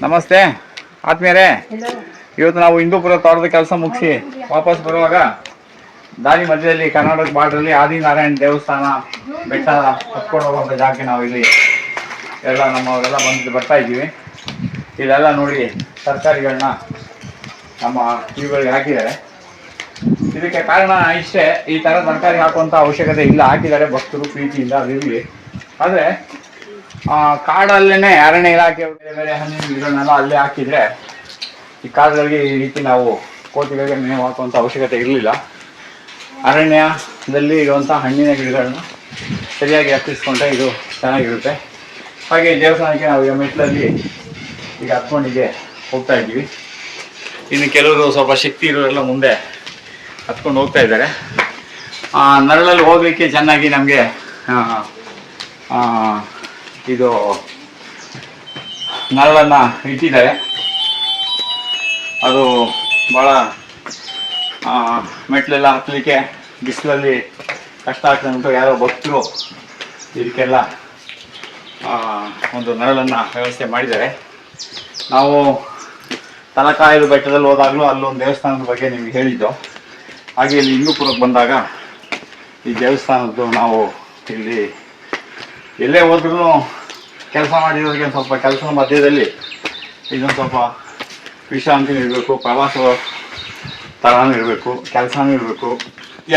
ನಮಸ್ತೆ ಆತ್ಮೀಯರೇ. ಇವತ್ತು ನಾವು ಹಿಂದೂಪುರ ತೋಟದ ಕೆಲಸ ಮುಗಿಸಿ ವಾಪಸ್ ಬರುವಾಗ ದಾರಿ ಮಧ್ಯದಲ್ಲಿ ಕರ್ನಾಟಕ ಬಾರ್ಡ್ರಲ್ಲಿ ಆದಿನಾರಾಯಣ ದೇವಸ್ಥಾನ ಬೆಟ್ಟ ಹತ್ಕೊಂಡು ಹೋಗುವಂಥ ಜಾಗಕ್ಕೆ ನಾವು ಇಲ್ಲಿ ಎಲ್ಲ ನಮ್ಮವರೆಲ್ಲ ಬಂದು ಬರ್ತಾ ಇದ್ದೀವಿ. ಇಲ್ಲೆಲ್ಲ ನೋಡಿ ತರಕಾರಿಗಳನ್ನ ನಮ್ಮ ಇವುಗಳಿಗೆ ಹಾಕಿದ್ದಾರೆ. ಇದಕ್ಕೆ ಕಾರಣ ಇಷ್ಟೇ, ಈ ಥರ ತರಕಾರಿ ಹಾಕುವಂಥ ಅವಶ್ಯಕತೆ ಇಲ್ಲ, ಹಾಕಿದ್ದಾರೆ ಭಕ್ತರು ಪ್ರೀತಿಯಿಂದ ಅದಿರಲಿ. ಆದರೆ ಕಾಡಲ್ಲೇ ಅರಣ್ಯ ಇಲಾಖೆ ಬೇರೆ ಬೇರೆ ಹಣ್ಣಿನ ಗಿಡಗಳನ್ನೆಲ್ಲ ಅಲ್ಲೇ ಹಾಕಿದರೆ ಈ ಕಾಡುಗಳಿಗೆ ಈ ರೀತಿ ನಾವು ಕೋತಿಗಳಿಗೆ ಮೇವು ಹಾಕುವಂಥ ಅವಶ್ಯಕತೆ ಇರಲಿಲ್ಲ. ಅರಣ್ಯದಲ್ಲಿ ಇರುವಂಥ ಹಣ್ಣಿನ ಗಿಡಗಳನ್ನ ಸರಿಯಾಗಿ ಹತ್ತಿಸ್ಕೊಂಡ್ರೆ ಇದು ಚೆನ್ನಾಗಿರುತ್ತೆ. ಹಾಗೆ ದೇವಸ್ಥಾನಕ್ಕೆ ನಾವು ಈಗ ಮೆಟ್ಲಲ್ಲಿ ಈಗ ಹತ್ಕೊಂಡಿಗೆ ಹೋಗ್ತಾ ಇದ್ದೀವಿ. ಇನ್ನು ಕೆಲವರು ಸ್ವಲ್ಪ ಶಕ್ತಿ ಇರೋರೆಲ್ಲ ಮುಂದೆ ಹತ್ಕೊಂಡು ಹೋಗ್ತಾ ಇದ್ದಾರೆ. ನರಳಲ್ಲಿ ಹೋಗಲಿಕ್ಕೆ ಚೆನ್ನಾಗಿ ನಮಗೆ ಇದು ನರಳನ್ನು ಇಟ್ಟಿದ್ದಾರೆ. ಅದು ಭಾಳ ಮೆಟ್ಲೆಲ್ಲ ಹತ್ತಲಿಕ್ಕೆ ಬಿಸಿಲಲ್ಲಿ ಕಷ್ಟ ಆಗ್ತದೆ ಅಂದ್ಬಿಟ್ಟು ಯಾರೋ ಭಕ್ತರು ಇದಕ್ಕೆಲ್ಲ ಒಂದು ನರಳನ್ನು ವ್ಯವಸ್ಥೆ ಮಾಡಿದ್ದಾರೆ. ನಾವು ತಲಕಾಯಲು ಬೆಟ್ಟದಲ್ಲಿ ಹೋದಾಗಲೂ ಅಲ್ಲೊಂದು ದೇವಸ್ಥಾನದ ಬಗ್ಗೆ ನಿಮ್ಗೆ ಹೇಳಿದ್ದು. ಹಾಗೆ ಇಲ್ಲಿ ಹಿಂದೂಪುರಕ್ಕೆ ಬಂದಾಗ ಈ ದೇವಸ್ಥಾನದ್ದು ನಾವು ಇಲ್ಲಿ ಎಲ್ಲೇ ಹೋದ್ರೂ ಕೆಲಸ ಮಾಡಿರೋರಿಗೆ ಸ್ವಲ್ಪ ಕೆಲಸದ ಮಧ್ಯದಲ್ಲಿ ಇದೊಂದು ಸ್ವಲ್ಪ ವಿಶ್ರಾಂತಿ ಇರಬೇಕು, ಪ್ರವಾಸ ಥರನೂ ಇರಬೇಕು, ಕೆಲಸನೂ ಇರಬೇಕು,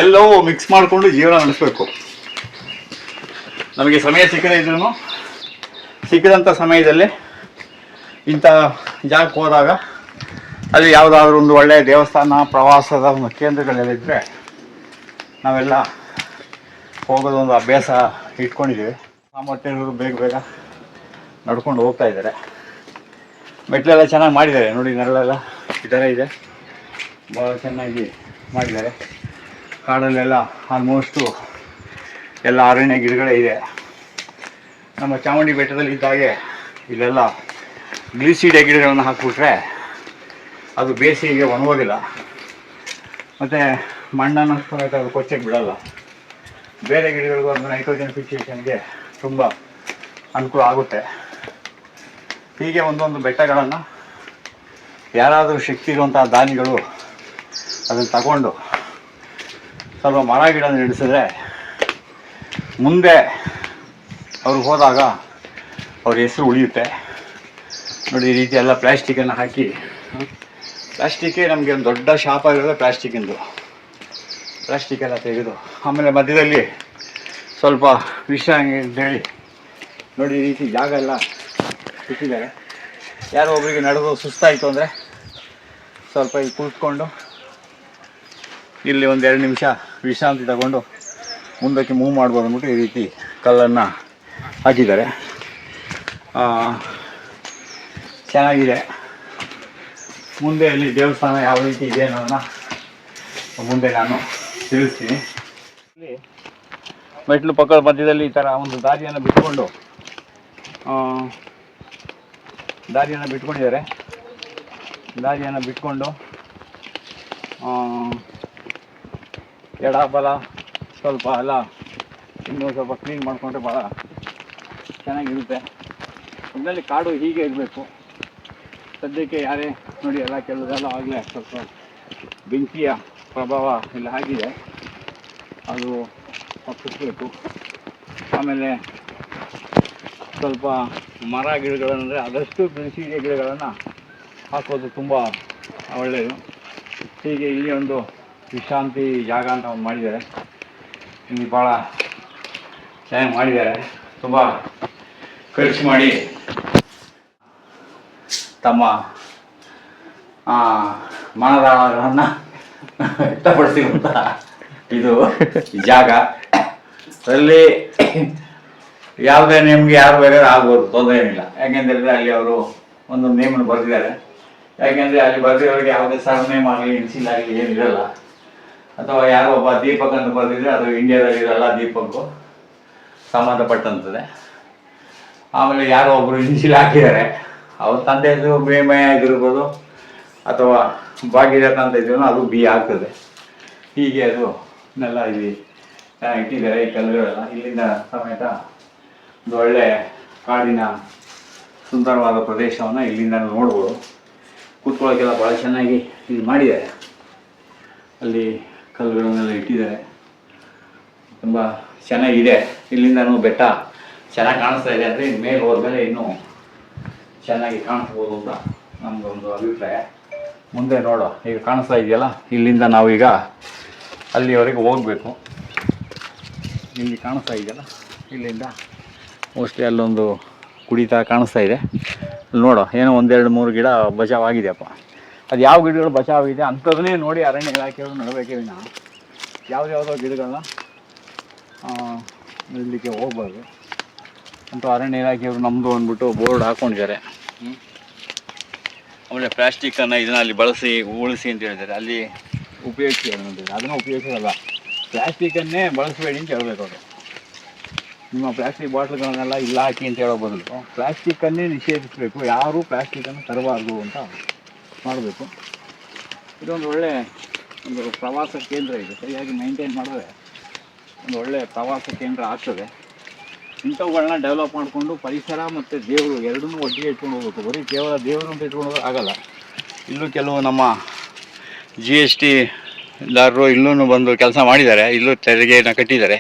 ಎಲ್ಲವೂ ಮಿಕ್ಸ್ ಮಾಡಿಕೊಂಡು ಜೀವನ ನಡೆಸಬೇಕು. ನಮಗೆ ಸಮಯ ಸಿಕ್ಕದೇ ಇದ್ರೂ ಸಿಕ್ಕಿದಂಥ ಸಮಯದಲ್ಲಿ ಇಂಥ ಜಾಗಕ್ಕೆ ಹೋದಾಗ ಅಲ್ಲಿ ಯಾವುದಾದ್ರೂ ಒಂದು ಒಳ್ಳೆಯ ದೇವಸ್ಥಾನ ಪ್ರವಾಸದ ಒಂದು ಕೇಂದ್ರಗಳೆಲ್ಲಿದ್ದರೆ ನಾವೆಲ್ಲ ಹೋಗೋದೊಂದು ಅಭ್ಯಾಸ ಇಟ್ಕೊಂಡಿದ್ದೀವಿ. ಸಾಮರ್ಥ್ಯಗಳು ಬೇಗ ಬೇಗ ನಡ್ಕೊಂಡು ಹೋಗ್ತಾ ಇದ್ದಾರೆ. ಮೆಟ್ಲೆಲ್ಲ ಚೆನ್ನಾಗಿ ಮಾಡಿದ್ದಾರೆ ನೋಡಿ, ನೆರಳೆಲ್ಲ ಈ ಥರ ಇದೆ, ಭಾಳ ಚೆನ್ನಾಗಿ ಮಾಡಿದ್ದಾರೆ. ಕಾಡಲ್ಲೆಲ್ಲ ಆಲ್ಮೋಸ್ಟು ಎಲ್ಲ ಅರಣ್ಯ ಗಿಡಗಳೇ ಇದೆ. ನಮ್ಮ ಚಾಮುಂಡಿ ಬೆಟ್ಟದಲ್ಲಿ ಇದ್ದಾಗೆ ಇಲ್ಲೆಲ್ಲ ಗ್ಲಿಸಿಡೆ ಗಿಡಗಳನ್ನು ಹಾಕಿಬಿಟ್ರೆ ಅದು ಬೇಸಿಗೆಗೆ ಒಣಗೋದಿಲ್ಲ, ಮತ್ತು ಮಣ್ಣನ್ನು ಸಮೇತ ಅದು ಕೊಚ್ಚಕ್ಕೆ ಬಿಡಲ್ಲ. ಬೇರೆ ಗಿಡಗಳಿಗೂ ಅದು ನೈಟ್ರೋಜನ್ ಫಿಕ್ಸೇಷನ್ಗೆ ತುಂಬ ಅನುಕೂಲ ಆಗುತ್ತೆ. ಹೀಗೆ ಒಂದೊಂದು ಬೆಟ್ಟಗಳನ್ನು ಯಾರಾದರೂ ಶಕ್ತಿ ಇರುವಂಥ ದಾನಿಗಳು ಅದನ್ನು ತಗೊಂಡು ಸ್ವಲ್ಪ ಮರ ಗಿಡ ನಡೆಸಿದ್ರೆ ಮುಂದೆ ಅವ್ರು ಹೋದಾಗ ಅವ್ರ ಹೆಸರು ಉಳಿಯುತ್ತೆ. ನೋಡಿ ಈ ರೀತಿ ಎಲ್ಲ ಪ್ಲ್ಯಾಸ್ಟಿಕ್ಕನ್ನು ಹಾಕಿ, ಪ್ಲ್ಯಾಸ್ಟಿಕ್ಕೇ ನಮಗೆ ಒಂದು ದೊಡ್ಡ ಶಾಪ ಇರೋದೇ ಪ್ಲ್ಯಾಸ್ಟಿಕ್ಕಿಂದು. ಪ್ಲ್ಯಾಸ್ಟಿಕ್ಕೆಲ್ಲ ತೆಗೆದು ಆಮೇಲೆ ಮಧ್ಯದಲ್ಲಿ ಸ್ವಲ್ಪ ವಿಶ್ರಾಂತಿ ಅಂತೇಳಿ ನೋಡಿ ಈ ರೀತಿ ಜಾಗ ಎಲ್ಲ ಇಟ್ಟಿದ್ದಾರೆ. ಯಾರೋ ಒಬ್ಬರಿಗೆ ನಡೆದು ಸುಸ್ತಾಯಿತು ಅಂದರೆ ಸ್ವಲ್ಪ ಇಲ್ಲಿ ಕೂತ್ಕೊಂಡು ಇಲ್ಲಿ ಒಂದು 2 ನಿಮಿಷ ವಿಶ್ರಾಂತಿ ತಗೊಂಡು ಮುಂದಕ್ಕೆ ಮೂವ್ ಮಾಡ್ಬೋದು ಅಂದ್ಬಿಟ್ಟು ಈ ರೀತಿ ಕಲ್ಲನ್ನು ಹಾಕಿದ್ದಾರೆ. ಚೆನ್ನಾಗಿದೆ. ಮುಂದೆ ಅಲ್ಲಿ ದೇವಸ್ಥಾನ ಯಾವ ರೀತಿ ಇದೆ ಅನ್ನೋದನ್ನ ಮುಂದೆ ನಾನು ತಿಳಿಸ್ತೀನಿ. ಇಲ್ಲಿ ಮೆಟ್ಲು ಪಕ್ಕದ ಮಧ್ಯದಲ್ಲಿ ಈ ಥರ ಒಂದು ದಾರಿಯನ್ನು ಬಿಟ್ಕೊಂಡಿದ್ದಾರೆ. ದಾರಿಯನ್ನು ಬಿಟ್ಕೊಂಡು ಎಡ ಬಲ ಸ್ವಲ್ಪ ಎಲ್ಲ ಇನ್ನೂ ಸ್ವಲ್ಪ ಕ್ಲೀನ್ ಮಾಡಿಕೊಂಡ್ರೆ ಭಾಳ ಚೆನ್ನಾಗಿರುತ್ತೆ. ಒಟ್ಟಿನಲ್ಲಿ ಕಾಡು ಹೀಗೆ ಇರಬೇಕು. ಸದ್ಯಕ್ಕೆ ಯಾರೇ ನೋಡಿ ಎಲ್ಲ ಕೆಲವೆಲ್ಲ ಆಗಲೇ ಸ್ವಲ್ಪ ಬೆಂಕಿಯ ಪ್ರಭಾವ ಇಲ್ಲಿ ಆಗಿದೆ, ಅದು ತಪ್ಪಿಸಬೇಕು. ಆಮೇಲೆ ಸ್ವಲ್ಪ ಮರ ಗಿಡಗಳಂದರೆ ಆದಷ್ಟು ಬೆಳೆಸಿದ ಗಿಡಗಳನ್ನು ಹಾಕೋದು ತುಂಬ ಒಳ್ಳೆಯದು. ಹೀಗೆ ಇಲ್ಲಿ ಒಂದು ವಿಶ್ರಾಂತಿ ಜಾಗ ಅಂತ ಒಂದು ಮಾಡಿದ್ದಾರೆ. ಇಲ್ಲಿ ಭಾಳ ಚೆನ್ನಾಗಿ ಮಾಡಿದ್ದಾರೆ. ತುಂಬ ಖರ್ಚು ಮಾಡಿ ತಮ್ಮ ಮನದಾಳಗಳನ್ನು ವ್ಯಕ್ತಪಡಿಸಿರುವಂಥ ಇದು ಜಾಗ. ಅದರಲ್ಲಿ ಯಾವುದೇ ನಿಮಗೆ ಯಾರು ಬೇಕಾದ್ರೆ ಆಗ್ಬೋದು, ತೊಂದರೆ ಏನಿಲ್ಲ. ಯಾಕೆಂತೇಳಿದ್ರೆ ಅಲ್ಲಿ ಅವರು ಒಂದು ನೇಮನ್ನು ಬರೆದಿದ್ದಾರೆ. ಯಾಕೆಂದರೆ ಅಲ್ಲಿ ಬರೆದಿರೋರಿಗೆ ಯಾವುದೇ ಸರ್ನೇಮ್ ಆಗಲಿ ಇನ್ಸಿಲ್ ಆಗಲಿ ಏನಿರಲ್ಲ. ಅಥವಾ ಯಾರೋ ಒಬ್ಬ ದೀಪಕ್ ಅಂತ ಬರೆದಿದ್ರೆ ಅದು ಇಂಡಿಯಾದಲ್ಲಿರಲ್ಲ, ದೀಪಕ್ಕು ಸಂಬಂಧಪಟ್ಟಂಥದ್ದೇ. ಆಮೇಲೆ ಯಾರೋ ಒಬ್ಬರು ಇನ್ಸಿಲ್ ಹಾಕಿದ್ದಾರೆ, ಅವ್ರ ತಂದೆ ಹೆಸರು ಬೇಮಯ ಇದಿರ್ಬೋದು ಅಥವಾ ಭಾಗೀರಥ ಅಂತ ಇದ್ರು ಅದು ಬಿ ಆಗ್ತದೆ. ಹೀಗೆ ಅದು ನೆಲ್ಲ ಇಲ್ಲಿ ಇಟ್ಟಿದ್ದಾರೆ. ಈ ಕಲ್ಲುಗಳೆಲ್ಲ ಇಲ್ಲಿಂದ ಸಮೇತ ಒಂದು ಒಳ್ಳೆ ಕಾಡಿನ ಸುಂದರವಾದ ಪ್ರದೇಶವನ್ನು ಇಲ್ಲಿಂದ ನೋಡ್ಬೋದು. ಕೂತ್ಕೊಳ್ಳೋಕ್ಕೆಲ್ಲ ಭಾಳ ಚೆನ್ನಾಗಿ ಇದು ಮಾಡಿದ್ದಾರೆ. ಅಲ್ಲಿ ಕಲ್ಲುಗಳನ್ನೆಲ್ಲ ಇಟ್ಟಿದ್ದಾರೆ, ತುಂಬ ಚೆನ್ನಾಗಿದೆ. ಇಲ್ಲಿಂದನೂ ಬೆಟ್ಟ ಚೆನ್ನಾಗಿ ಕಾಣಿಸ್ತಾ ಇದೆ. ಅಂದರೆ ಮೇಲೆ ಹೋದ್ಮೇಲೆ ಇನ್ನೂ ಚೆನ್ನಾಗಿ ಕಾಣಿಸ್ಬೋದು ಅಂತ ನಮಗೊಂದು ಅಭಿಪ್ರಾಯ. ಮುಂದೆ ನೋಡೋ, ಈಗ ಕಾಣಿಸ್ತಾ ಇದೆಯಲ್ಲ, ಇಲ್ಲಿಂದ ನಾವೀಗ ಅಲ್ಲಿವರೆಗೆ ಹೋಗಬೇಕು. ಇಲ್ಲಿ ಕಾಣಿಸ್ತಾ ಇದೆಯಲ್ಲ, ಇಲ್ಲಿಂದ ಮೋಸ್ಟ್ಲಿ ಅಲ್ಲೊಂದು ಕುಡಿತಾ ಕಾಣಿಸ್ತಾ ಇದೆ. ನೋಡೋ, ಏನೋ 1-2-3 ಗಿಡ ಬಚಾವಾಗಿದೆಯಪ್ಪ. ಅದು ಯಾವ ಗಿಡಗಳು ಬಚಾವಾಗಿದೆ ಅಂಥದನ್ನೇ ನೋಡಿ ಅರಣ್ಯ ಇಲಾಖೆಯವರು ನಡಬೇಕೇ ವಿನ ಯಾವುದ್ಯಾವುದೋ ಗಿಡಗಳನ್ನ ನೆಡಲಿಕ್ಕೆ ಹೋಗ್ಬಾರ್ದು ಅಂತ ಅರಣ್ಯ ಇಲಾಖೆಯವರು ನಮ್ಮದು ಅಂದ್ಬಿಟ್ಟು ಬೋರ್ಡ್ ಹಾಕ್ಕೊಂಡಿದ್ದಾರೆ. ಆಮೇಲೆ ಪ್ಲಾಸ್ಟಿಕ್ಕನ್ನು ಇದನ್ನು ಅಲ್ಲಿ ಬಳಸಿ ಉಳಿಸಿ ಅಂತ ಹೇಳಿದ್ದಾರೆ. ಅಲ್ಲಿ ಉಪಯೋಗಿಸಿ ಅಂತಿದ್ದಾರೆ, ಅದನ್ನು ಉಪಯೋಗಿಸೋಲ್ಲ. ಪ್ಲಾಸ್ಟಿಕ್ಕನ್ನೇ ಬಳಸಬೇಡಿ ಅಂತ ಹೇಳಬೇಕು ಅವರು. ನಿಮ್ಮ ಪ್ಲಾಸ್ಟಿಕ್ ಬಾಟ್ಲ್ಗಳನ್ನೆಲ್ಲ ಇಲ್ಲ ಹಾಕಿ ಅಂತ ಹೇಳೋ ಬದಲು ಪ್ಲಾಸ್ಟಿಕ್ಕನ್ನೇ ನಿಷೇಧಿಸಬೇಕು, ಯಾರೂ ಪ್ಲಾಸ್ಟಿಕ್ಕನ್ನು ತರಬಾರ್ದು ಅಂತ ಮಾಡಬೇಕು. ಇದೊಂದು ಒಳ್ಳೆ ಒಂದು ಪ್ರವಾಸ ಕೇಂದ್ರ ಇದೆ. ಸರಿಯಾಗಿ ಮೇಂಟೈನ್ ಮಾಡಿದ್ರೆ ಒಂದು ಒಳ್ಳೆ ಪ್ರವಾಸ ಕೇಂದ್ರ ಆಗ್ತದೆ. ಇಂಥವುಗಳನ್ನ ಡೆವಲಪ್ ಮಾಡಿಕೊಂಡು ಪರಿಸರ ಮತ್ತು ದೇವರು ಎರಡನ್ನೂ ಒಟ್ಟಿಗೆ ಇಟ್ಕೊಂಡು ಹೋಗ್ಬೇಕು. ಬರೀ ಕೇವಲ ದೇವರು ಅಂತ ಇಟ್ಕೊಂಡು ಹೋಗೋದು ಆಗಲ್ಲ. ಇಲ್ಲೂ ಕೆಲವು ನಮ್ಮ GST ದಾರರು ಇಲ್ಲೂ ಬಂದು ಕೆಲಸ ಮಾಡಿದ್ದಾರೆ. ಇಲ್ಲೂ ತೆರಿಗೆಯನ್ನು ಕಟ್ಟಿದ್ದಾರೆ.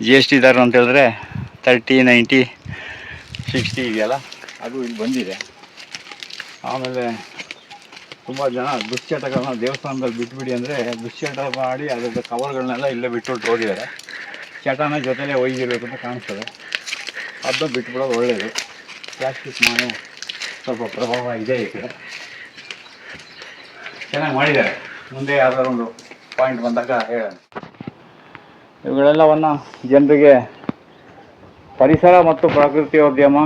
GST ದಾರರು ಅಂತ ಹೇಳಿದ್ರೆ 30, 90, 60 ಇದೆಯಲ್ಲ, ಅದು ಇಲ್ಲಿ ಬಂದಿದೆ. ಆಮೇಲೆ ತುಂಬ ಜನ ದುಶ್ಚಟಗಳನ್ನ ದೇವಸ್ಥಾನದಲ್ಲಿ ಬಿಟ್ಬಿಡಿ ಅಂದರೆ ದುಶ್ಚಟ ಮಾಡಿ ಅದರ ಕವರ್ಗಳನ್ನೆಲ್ಲ ಇಲ್ಲೇ ಬಿಟ್ಬಿಟ್ಟು ಹೋಗಿದ್ದಾರೆ. ಚಟನ ಜೊತೆಲೇ ಒಯ್ದಿರಬೇಕು ಅಂತ ಕಾಣಿಸ್ತದೆ. ಅದನ್ನು ಬಿಟ್ಬಿಡೋದು ಒಳ್ಳೆಯದು. ಪ್ಲಾಸ್ಟಿಕ್ ಮಾನು ಸ್ವಲ್ಪ ಪ್ರಭಾವ ಇದೆ ಈ ಕಡೆ. ಚೆನ್ನಾಗಿ ಮಾಡಿದ್ದಾರೆ. ಮುಂದೆ ಯಾವ್ದಾದ್ರು ಒಂದು ಪಾಯಿಂಟ್ ಬಂದಾಗ ಹೇಳೋಣ. ಇವುಗಳೆಲ್ಲವನ್ನು ಜನರಿಗೆ ಪರಿಸರ ಮತ್ತು ಪ್ರಕೃತಿಯೋದ್ಯಮ,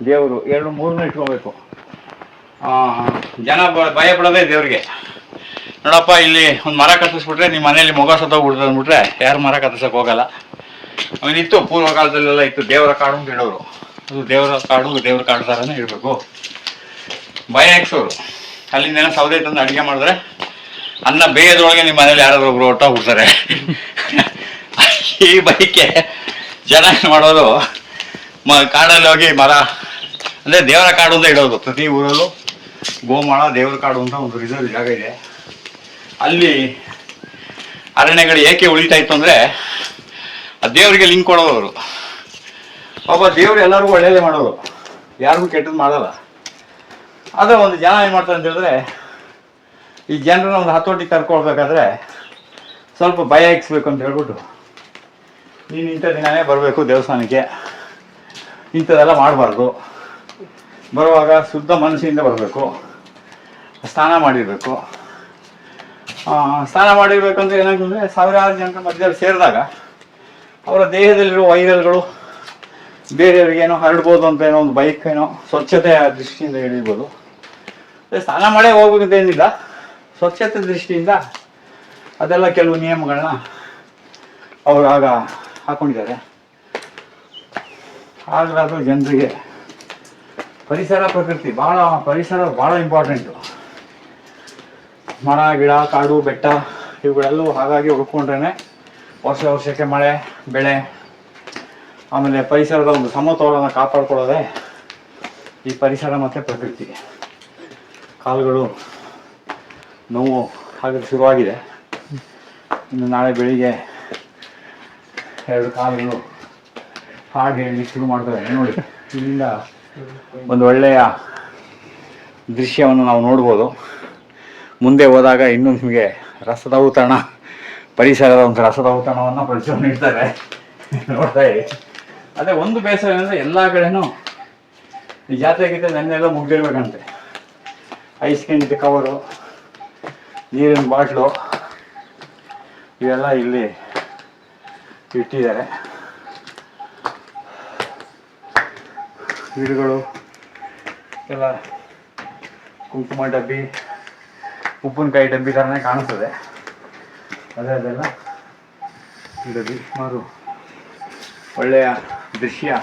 ದೇವರು ಮೂರನ್ನೂ ಇಟ್ಕೋಬೇಕು. ಜನ ಭಯ ಪಡೋದೇ ದೇವ್ರಿಗೆ. ನೋಡಪ್ಪ, ಇಲ್ಲಿ ಒಂದು ಮರ ಕತ್ತಿಸ್ಬಿಟ್ರೆ ನಿಮ್ಮ ಮನೇಲಿ ಮೊಗ ಸತ್ತೋಗ್ಬಿಡ್ತದೆ ಅಂದ್ಬಿಟ್ರೆ ಯಾರು ಮರ ಕತ್ತಿಸೋಕೆ ಹೋಗಲ್ಲ. ಆಮೇಲೆ ಇತ್ತು, ಪೂರ್ವ ಕಾಲದಲ್ಲೆಲ್ಲ ಇತ್ತು ದೇವರ ಕಾಡು ಅಂತ ಇಡೋರು. ಅದು ದೇವರ ಕಾಡು ಥರನೇ ಇರಬೇಕು. ಭಯ ಹಾಕ್ಸೋರು. ಅಲ್ಲಿಂದ ಸೌದೆ ತಂದು ಅಡುಗೆ ಮಾಡಿದ್ರೆ ಅನ್ನ ಬೇಯದ್ರೊಳಗೆ ನಿಮ್ಮ ಮನೇಲಿ ಯಾರಾದ್ರೂ ಒಬ್ರು ಹೊಟ್ಟೋಗ್ಬಿಡ್ತಾರೆ. ಈ ಬೈಕೆ ಜನ ಮಾಡೋದು ಕಾಡಲ್ಲಿ ಹೋಗಿ ಮರ ಅಂದರೆ ದೇವರ ಕಾಡು ಅಂತ ಇಡೋದು. ಪ್ರತಿ ಊರಲ್ಲೂ ಗೋಮಾಳ ದೇವರ ಕಾಡು ಅಂತ ಒಂದು ರಿಸರ್ವ್ ಜಾಗ ಇದೆ. ಅಲ್ಲಿ ಅರಣ್ಯಗಳು ಏಕೆ ಉಳಿತಾ ಇತ್ತು ಅಂದರೆ ಆ ದೇವರಿಗೆ ಲಿಂಕ್ ಕೊಡೋದು ಅವರು. ಒಬ್ಬ ದೇವರು ಎಲ್ಲರಿಗೂ ಒಳ್ಳೇದೇ ಮಾಡೋದು, ಯಾರಿಗೂ ಕೆಟ್ಟದ್ದು ಮಾಡಲ್ಲ. ಆದರೆ ಒಂದು ಜನ ಏನು ಮಾಡ್ತಾರೆ ಅಂತ ಹೇಳಿದ್ರೆ, ಈ ಜನರನ್ನ ಒಂದು ಹತೋಟಿಗೆ ಕರ್ಕೊಳ್ಬೇಕಾದ್ರೆ ಸ್ವಲ್ಪ ಭಯ ಇಕ್ಸ್ಬೇಕು ಅಂತ ಹೇಳ್ಬಿಟ್ಟು, ನೀನು ಇಂಥ ದಿನವೇ ಬರಬೇಕು ದೇವಸ್ಥಾನಕ್ಕೆ, ಇಂಥದ್ದೆಲ್ಲ ಮಾಡಬಾರ್ದು, ಬರುವಾಗ ಶುದ್ಧ ಮನಸ್ಸಿಂದ ಬರಬೇಕು, ಸ್ನಾನ ಮಾಡಿರಬೇಕು. ಸ್ನಾನ ಮಾಡಿರ್ಬೇಕಂದ್ರೆ ಏನಾಗ್ತಂದರೆ ಸಾವಿರಾರು ಜನರ ಮಧ್ಯದಲ್ಲಿ ಸೇರಿದಾಗ ಅವರ ದೇಹದಲ್ಲಿರುವ ವೈರಲ್ಗಳು ಬೇರೆಯವ್ರಿಗೇನೋ ಹರಡ್ಬೋದು ಅಂತ ಏನೋ ಒಂದು ಬೈಕ್ ಏನೋ ಸ್ವಚ್ಛತೆಯ ದೃಷ್ಟಿಯಿಂದ ಹೇಳಿರ್ಬೋದು. ಸ್ನಾನ ಮಾಡೇ ಹೋಗ್ಬೇಕಂತೇನಿಲ್ಲ, ಸ್ವಚ್ಛತೆ ದೃಷ್ಟಿಯಿಂದ ಅದೆಲ್ಲ ಕೆಲವು ನಿಯಮಗಳನ್ನ ಅವರು ಆಗ ಹಾಕ್ಕೊಂಡಿದ್ದಾರೆ. ಆಗಲಾದರೂ ಜನರಿಗೆ ಪರಿಸರ ಪ್ರಕೃತಿ ಪರಿಸರ ಭಾಳ ಇಂಪಾರ್ಟೆಂಟು. ಮರ ಗಿಡ ಕಾಡು ಬೆಟ್ಟ ಇವುಗಳೆಲ್ಲವೂ ಹಾಗಾಗಿ ಉಳ್ಕೊಂಡ್ರೇ ವರ್ಷಕ್ಕೆ ಮಳೆ ಬೆಳೆ, ಆಮೇಲೆ ಪರಿಸರದ ಒಂದು ಸಮತೋಲನ ಕಾಪಾಡ್ಕೊಳ್ಳೋದೇ ಈ ಪರಿಸರ ಮತ್ತು ಪ್ರಕೃತಿ. ಕಾಲುಗಳು ನೋವು ಹಾಗೆ ಶುರುವಾಗಿದೆ. ಇನ್ನು ನಾಳೆ ಬೆಳಿಗ್ಗೆ 2 ಕಾಲುಗಳು ಹಾಗೆ ಹೇಳಲಿಕ್ಕೆ ಶುರು ಮಾಡ್ತವೆ. ನೋಡಿ, ಇಲ್ಲಿಂದ ಒಂದು ಒಳ್ಳೆಯ ದೃಶ್ಯವನ್ನು ನಾವು ನೋಡ್ಬೋದು. ಮುಂದೆ ಹೋದಾಗ ಇನ್ನೂ ನಿಮಗೆ ರಸದೌತಣ, ಪರಿಸರದ ಒಂದು ರಸದೌತಣವನ್ನು ಪ್ರತಿಯೊಂದು ಇಡ್ತಾರೆ, ನೋಡ್ತಾ ಇರಿ. ಅದೇ ಒಂದು ಬೇಸರ ಅಂದರೆ ಎಲ್ಲ ಕಡೆನೂ ಈ ಜಾತ್ರೆ ಗೀತೆ ನೆನ್ನೆಲ್ಲ ಮುಗ್ದಿರ್ಬೇಕಂತೆ. ಐಸ್ ಕ್ಯಾಂಡಿದ ಕವರು, ನೀರಿನ ಬಾಟ್ಲು ಇವೆಲ್ಲ ಇಲ್ಲಿ ಇಟ್ಟಿದ್ದಾರೆ. ಗಿಡಗಳು ಎಲ್ಲ ಕುಂಕುಮ ಡಬ್ಬಿ, ಉಪ್ಪಿನಕಾಯಿ ಡಬ್ಬಿ ಥರನೇ ಕಾಣಿಸ್ತದೆ. ಅದೆಲ್ಲ ಡಬ್ಬಿ ಸುಮಾರು ಒಳ್ಳೆಯ ದೃಶ್ಯ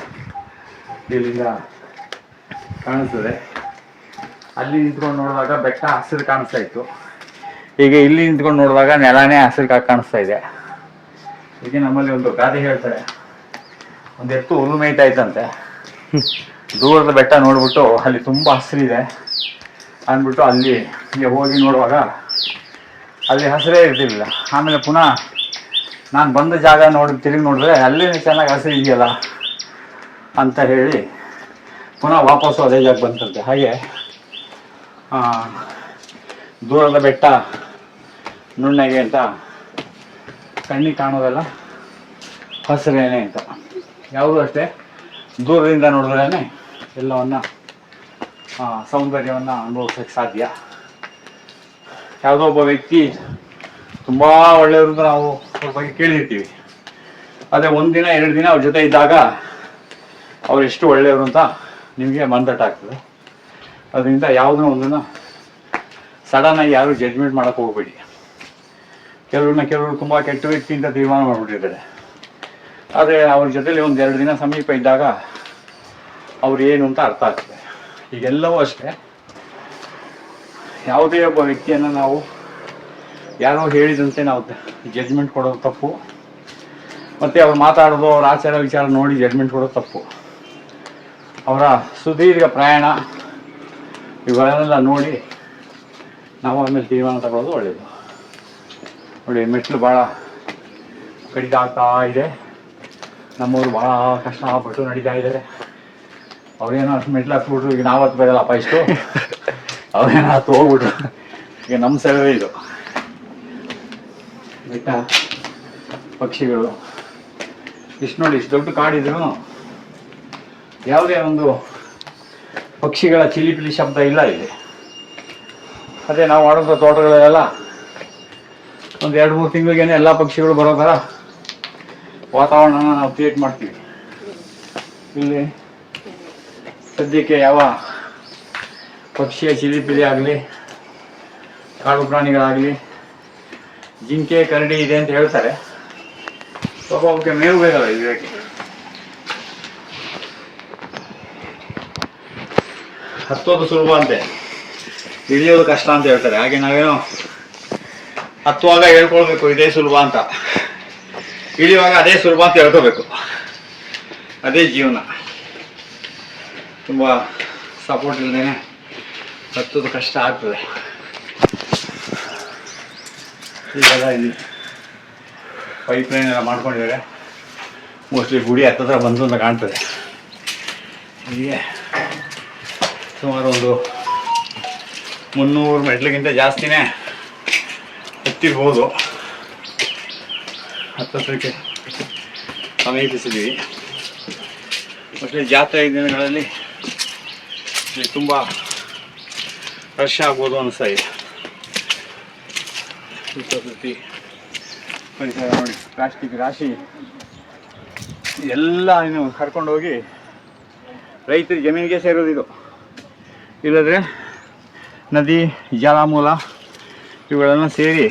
ಇಲ್ಲಿಂದ ಕಾಣಿಸ್ತದೆ. ಅಲ್ಲಿ ನಿಂತ್ಕೊಂಡು ನೋಡಿದಾಗ ಬೆಟ್ಟ ಹಸಿರು ಕಾಣಿಸ್ತಾ ಇತ್ತು. ಈಗ ಇಲ್ಲಿ ನಿಂತ್ಕೊಂಡು ನೋಡಿದಾಗ ನೆಲನೇ ಹಸಿರು ಕಾಣಿಸ್ತಾ ಇದೆ. ಇದಕ್ಕೆ ನಮ್ಮಲ್ಲಿ ಒಂದು ಗಾದೆ ಹೇಳ್ತಾರೆ, ಒಂದು ಎತ್ತು ಹುಲ್ಲು ಮೇಯ್ತಾ ಇತ್ತಂತೆ. ದೂರದ ಬೆಟ್ಟ ನೋಡ್ಬಿಟ್ಟು ಅಲ್ಲಿ ತುಂಬ ಹಸಿರಿದೆ ಅಂದ್ಬಿಟ್ಟು ಅಲ್ಲಿಗೆ ಹೋಗಿ ನೋಡುವಾಗ ಅಲ್ಲಿ ಹಸಿರೇ ಇರ್ತಿರ್ಲಿಲ್ಲ. ಆಮೇಲೆ ಪುನಃ ನಾನು ಬಂದ ಜಾಗ ತಿರುಗಿ ನೋಡಿದ್ರೆ ಅಲ್ಲೇ ಚೆನ್ನಾಗಿ ಹಸಿರು ಇದೆಯಲ್ಲ ಅಂತ ಹೇಳಿ ಪುನಃ ವಾಪಸ್ಸು ಅದೇ ಜಾಗ ಬಂತಂತೆ. ಹಾಗೆ ದೂರದ ಬೆಟ್ಟ ನುಣ್ಣಗೆ ಅಂತ ಕಣ್ಣಿಗೆ ಕಾಣೋದೆಲ್ಲ ಹಸಿರೇನೆ ಅಂತ. ಯಾವುದೂ ಅಷ್ಟೇ ದೂರದಿಂದ ನೋಡಿದ್ರೇ ಎಲ್ಲವನ್ನ ಸೌಂದರ್ಯವನ್ನು ಅನುಭವಿಸೋಕ್ಕೆ ಸಾಧ್ಯ. ಯಾವುದೋ ಒಬ್ಬ ವ್ಯಕ್ತಿ ತುಂಬ ಒಳ್ಳೆಯವರು ಅಂತ ನಾವು ಅವ್ರ ಬಗ್ಗೆ ಕೇಳಿರ್ತೀವಿ. ಆದರೆ ಒಂದಿನ 2 ದಿನ ಅವ್ರ ಜೊತೆ ಇದ್ದಾಗ ಅವ್ರು ಎಷ್ಟು ಒಳ್ಳೆಯವರು ಅಂತ ನಿಮಗೆ ಮಂದಟ್ಟಾಗ್ತದೆ. ಅದರಿಂದ ಯಾವುದನ್ನ ಒಂದನ್ನು ಸಡನ್ನಾಗಿ ಯಾರು ಜಡ್ಜ್ಮೆಂಟ್ ಮಾಡೋಕ್ಕೆ ಹೋಗ್ಬೇಡಿ. ಕೆಲವರು ತುಂಬ ಕೆಟ್ಟ ವ್ಯಕ್ತಿ ಅಂತ ತೀರ್ಮಾನ ಮಾಡಿಬಿಟ್ಟಿರ್ತಾರೆ. ಆದರೆ ಅವ್ರ ಜೊತೆಲಿ 1-2 ದಿನ ಸಮೀಪ ಇದ್ದಾಗ ಅವ್ರು ಏನು ಅಂತ ಅರ್ಥ ಆಗ್ತದೆ. ಈಗೆಲ್ಲವೂ ಅಷ್ಟೇ, ಯಾವುದೇ ಒಬ್ಬ ವ್ಯಕ್ತಿಯನ್ನು ನಾವು ಯಾರೋ ಹೇಳಿದಂತೆ ನಾವು ಜಡ್ಜ್ಮೆಂಟ್ ಕೊಡೋದು ತಪ್ಪು. ಮತ್ತು ಅವ್ರು ಮಾತಾಡೋದು, ಅವ್ರ ಆಚಾರ ವಿಚಾರ ನೋಡಿ ಜಡ್ಜ್ಮೆಂಟ್ ಕೊಡೋದು ತಪ್ಪು. ಅವರ ಸುದೀರ್ಘ ಪ್ರಯಾಣ ಇವುಗಳನ್ನೆಲ್ಲ ನೋಡಿ ನಾವು ಆಮೇಲೆ ತೀರ್ಮಾನ ತಗೊಳ್ಳೋದು ಒಳ್ಳೆಯದು. ನೋಡಿ, ಮೆಟ್ಲು ಭಾಳ ಕಡಿದಾಗ್ತಾ ಇದೆ. ನಮ್ಮವರು ಭಾಳ ಕಷ್ಟಪಟ್ಟು ನಡೀತಾ ಇದ್ದಾರೆ. ಅವ್ರೇನೋ ಅಷ್ಟು ಮೆಟ್ಲು ಹತ್ಬಿಟ್ರು, ಈಗ ನಾವು ಹತ್ಬೇಕಲ್ಲಪ್ಪ ಇಷ್ಟು, ಅವ್ರೇನೋ ಹತ್ತು ಹೋಗ್ಬಿಟ್ರು. ಈಗ ನಮ್ಮ ಸಲವೇ ಇದು ಬೆಟ್ಟ, ಪಕ್ಷಿಗಳು ಇಷ್ಟು ನೋಡಿ. ಇಷ್ಟು ದೊಡ್ಡ ಕಾಡಿದ್ರು ಯಾವುದೇ ಒಂದು ಪಕ್ಷಿಗಳ ಚಿಲಿಪಿಲಿ ಶಬ್ದ ಇಲ್ಲ ಇಲ್ಲಿ. ಅದೇ ನಾವು ಮಾಡೋಂಥ ತೋಟಗಳಲ್ಲೆಲ್ಲ 1-2-3 ತಿಂಗಳಿಗೇನೆ ಎಲ್ಲ ಪಕ್ಷಿಗಳು ಬರೋ ಥರ ವಾತಾವರಣನ ನಾವು ಕ್ರಿಯೇಟ್ ಮಾಡ್ತೀವಿ. ಇಲ್ಲಿ ಸದ್ಯಕ್ಕೆ ಯಾವ ಪಕ್ಷಿಯ ಚಿಲಿಪಿಲಿ ಆಗಲಿ, ಕಾಡು ಪ್ರಾಣಿಗಳಾಗಲಿ, ಜಿಂಕೆ ಕರಡಿ ಇದೆ ಅಂತ ಹೇಳ್ತಾರೆ. ಪಾಪ ಅವಕ್ಕೆ ಮೇವು ಬೇಕಲ್ಲ ಇದಕ್ಕೆ. ಹತ್ತೋದು ಸುಲಭ ಅಂತೆ, ಇಳಿಯೋದು ಕಷ್ಟ ಅಂತ ಹೇಳ್ತಾರೆ. ಹಾಗೆ ನಾವೇನೋ ಹತ್ತುವಾಗ ಹೇಳ್ಕೊಳ್ಬೇಕು ಇದೇ ಸುಲಭ ಅಂತ, ಇಳಿಯುವಾಗ ಅದೇ ಸುಲಭ ಅಂತ ಹೇಳ್ಕೋಬೇಕು. ಅದೇ ಜೀವನ. ತುಂಬ ಸಪೋರ್ಟ್ ಇಲ್ಲದೇನೆ ಹತ್ತೋದು ಕಷ್ಟ ಆಗ್ತದೆ. ಈಗೆಲ್ಲ ಇಲ್ಲಿ ಪೈಪ್ ಲೈನ್ ಎಲ್ಲ ಮಾಡ್ಕೊಂಡಿದ್ದಾರೆ. ಮೋಸ್ಟ್ಲಿ ಗುಡಿ ಹತ್ತಿರ ಬಂದು ಅಂತ ಕಾಣ್ತದೆ. ಹೀಗೆ ಸುಮಾರು ಒಂದು 300 ಮೆಟ್ಲಿಗಿಂತ ಜಾಸ್ತಿನೇ ಹತ್ತಿರ್ಬೋದು. ಹತ್ತತ್ರಕ್ಕೆ ಸಮೀಪಿಸಿದ್ದೀವಿ. ಮತ್ತು ಜಾತ್ರೆ ದಿನಗಳಲ್ಲಿ ಇಲ್ಲಿ ತುಂಬ ರಶ್ ಆಗ್ಬೋದು ಅನಿಸ್ತಾ ಇದೆ. ಪರಿಸರ ನೋಡಿ, ಪ್ಲಾಸ್ಟಿಕ್ ರಾಶಿ ಎಲ್ಲ ಇನ್ನು ಕರ್ಕೊಂಡೋಗಿ ರೈತರ ಜಮೀನಿಗೆ ಸೇರೋದು ಇದು. ಇಲ್ಲದ್ರೆ ನದಿ, ಜಲಮೂಲ ಇವುಗಳನ್ನು ಸೇರಿ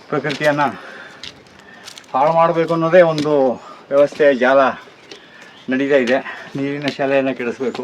ಪ್ರಕೃತಿಯನ್ನು ಹಾಳು ಮಾಡಬೇಕು ಅನ್ನೋದೇ ಒಂದು ವ್ಯವಸ್ಥೆ ಜಾಲ ನಡೀತಾ ಇದೆ. ನೀರಿನ ಶಾಲೆಯನ್ನು ಕೆಡಿಸ್ಬೇಕು.